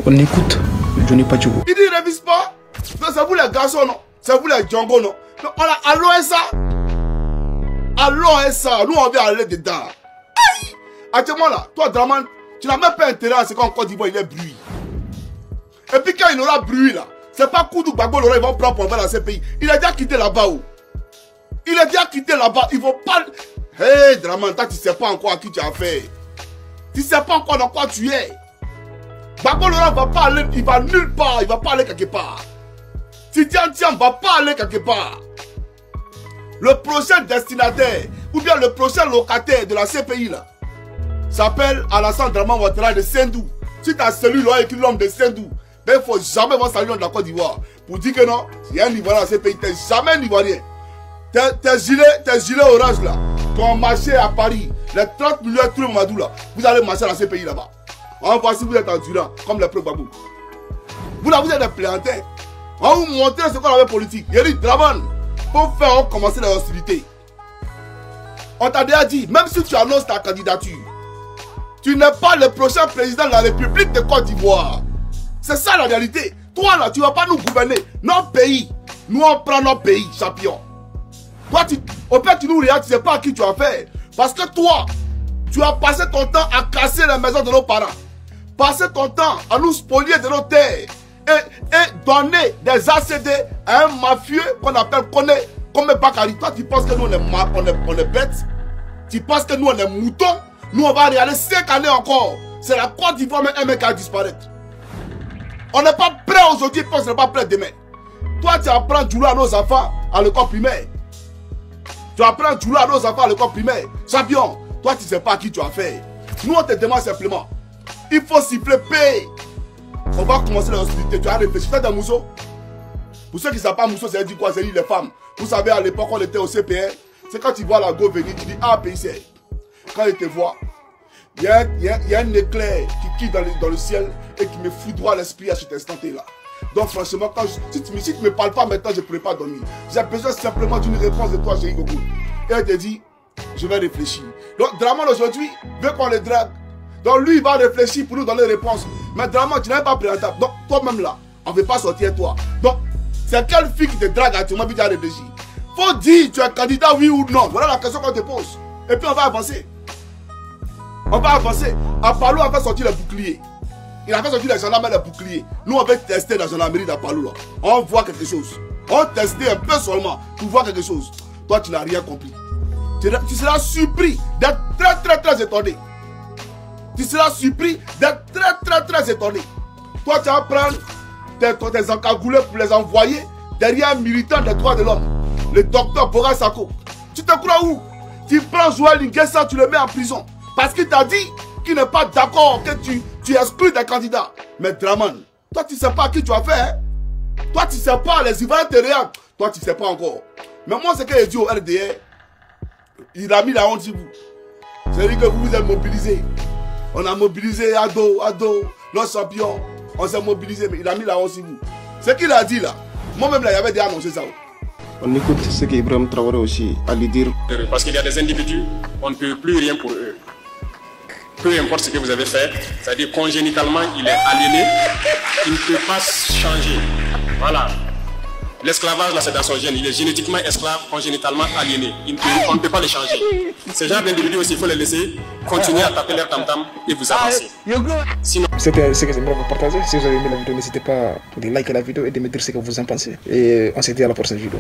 On écoute Johnny Pachugo. Il dit il ne révise pas. Non, c'est vous les garçons, non. C'est vous les Django, non. Non, allons ça. Allons ça. Nous, on va aller dedans. Aïe. Actuellement, là, toi, Draman, tu n'as même pas intérêt à ce qu'en Côte d'Ivoire, il y ait bruit. Et puis, quand il aura bruit, là, c'est pas Koudou Gbagbo, ils vont prendre pour dans ces pays. Il a déjà quitté là-bas, où. Il a déjà quitté là-bas. Ils vont pas. Hé, hey, Draman, toi, tu ne sais pas encore à qui tu as fait. Tu ne sais pas encore dans quoi tu es. Gbagbo Laurent va pas aller, il va nulle part, il va pas aller quelque part. Tidiane Thiam va pas aller quelque part. Le prochain destinataire, ou bien le prochain locataire de la CPI là, s'appelle Alassane Dramane Ouattara de Sendou. Si tu as celui-là écrit l'homme de Sendou, ben il faut jamais voir saluer de la Côte d'Ivoire. Pour dire que non, il y a un Ivoirien dans la CPI, tu n'es jamais un Ivoirien. Tes gilets orange là, quand on marchait à Paris, les 30 millions de trucs Madou là, vous allez marcher dans la CPI là-bas. On va voir si vous êtes endurant, comme les Gbagbo. Vous là, vous êtes des plaiantins. On va vous montrer ce qu'on avait politique. Il a dit, Dramane, pour faire commencer les hostilités. On t'a déjà dit, même si tu annonces ta candidature, tu n'es pas le prochain président de la République de Côte d'Ivoire. C'est ça la réalité. Toi là, tu ne vas pas nous gouverner. Notre pays, nous on prend notre pays, champion. Toi, au fait, tu nous regardes, tu ne sais pas à qui tu as fait. Parce que toi, tu as passé ton temps à casser les maisons de nos parents. Passer ton temps à nous spolier de nos terres. Et donner des ACD à un mafieux qu'on appelle comme Bakary. Toi, tu penses que nous, on est bêtes? Tu penses que nous, on est moutons? Nous, on va regarder 5 années encore. C'est la Côte d'Ivoire, mais un mec va disparaître. On n'est pas prêt aujourd'hui, parce qu'on n'est pas prêt demain. Toi, tu apprends Djoula à nos enfants à l'école primaire. Tu apprends Djoula à nos enfants à l'école primaire. Champion, toi, tu ne sais pas à qui tu as fait. Nous, on te demande simplement. Il faut siffler paix. On va commencer la hostilité. Tu as réfléchi. Faites un mousseau. Pour ceux qui ne savent pas mousseau, c'est dit quoi? C'est dit les femmes. Vous savez, à l'époque, on était au CPR. C'est quand tu vois la go venir, tu dis ah, pays c'est. Quand il te voit, il y a un éclair qui quitte dans le ciel et qui me foudroie l'esprit à cet instant-là. Donc, franchement, si tu ne me parles pas maintenant, je ne pourrai pas dormir. J'ai besoin simplement d'une réponse de toi, Chéri Gogo. Et elle te dit, je vais réfléchir. Donc, Dramane aujourd'hui veut qu'on le drague. Donc lui, il va réfléchir pour nous donner les réponses. Mais Dramane, tu n'es pas présentable. Donc toi-même là, on ne veut pas sortir toi. Donc, c'est quelle fille qui te drague actuellement puis tu as réfléchi? Faut dire, tu es candidat oui ou non. Voilà la question qu'on te pose. Et puis on va avancer. On va avancer. Apalou a fait sortir le bouclier. Il a fait sortir les gendarmes et les boucliers. Nous, on va tester la gendarmerie d'Apalou là. On voit quelque chose. On testait un peu seulement pour voir quelque chose. Toi, tu n'as rien compris. Tu seras surpris d'être très étonné. Tu seras surpris d'être très étonné. Toi, tu vas prendre tes encagoulés pour les envoyer derrière un militant des droits de l'homme, le docteur Bora Sako. Tu te crois où? Tu prends Joël Nguessa, tu le mets en prison. Parce qu'il t'a dit qu'il n'est pas d'accord que tu exclus des candidats. Mais Dramane, toi, tu ne sais pas à qui tu as fait. Hein? Toi, tu ne sais pas, les Ivoiriens te regardent. Toi, tu ne sais pas encore. Mais moi, ce que j'ai dit au RDR, il a mis la honte sur vous. C'est-à-dire que vous vous êtes mobilisés. On a mobilisé Ado, nos champions. On s'est mobilisé, mais il a mis la honte sur vous. Ce qu'il a dit là, moi-même là, il avait déjà annoncé ça. On écoute ce qu'Ibrahim Traoré aussi a lui dire. Parce qu'il y a des individus, on ne peut plus rien pour eux. Peu importe ce que vous avez fait, c'est-à-dire congénitalement, il est aliéné, il ne peut pas changer. Voilà. L'esclavage, là, c'est dans son gène. Il est génétiquement esclave, congénitalement aliéné. On ne peut pas le changer. Ces gens d'individus aussi, il faut les laisser continuer à taper leur tam-tam et vous avancer. Sinon... C'était ce que j'aimerais vous partager. Si vous avez aimé la vidéo, n'hésitez pas de liker la vidéo et de me dire ce que vous en pensez. Et on se dit à la prochaine vidéo.